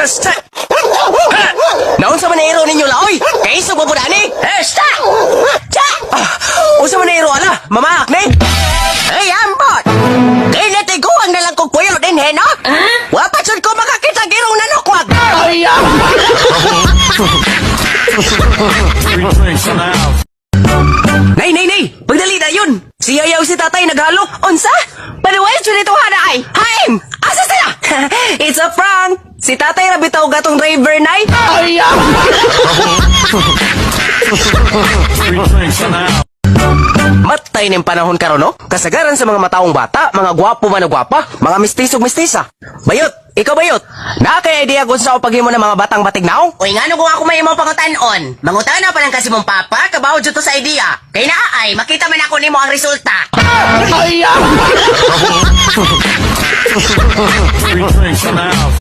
Basta! Naon sa manero ninyo laoy? Kay isog mo po dani? Basta! Cha! Usa manero ala? Mamaak ni? Ay, ambot! Kay natiguan na lang kong puyo din, he, no? Wapasod ko makakita girong nanukwag! Ay, Nay! Pagdali na yun! Si Yayaw si tatay naghalo! Unsa? Paliwayas yun ito hana ay! Haim! Asa sila? It's a prank! Si tatay rabitaw gatong driver, nay! Ay, Matay ng panahon karon, no? Kasagaran sa mga mataong bata, mga gwapo man na gwapa, mga mistisog mistisa. Bayot! Ikaw bayot! Nakay idea kung sa paghimo ng mga batang batignaw? Uy, nga kung ako may imong pangutan-on. Mangutan na pa lang kasi mong papa, kabaw dito sa idea. Kay naay, makita man ako nimo ang resulta. Ay,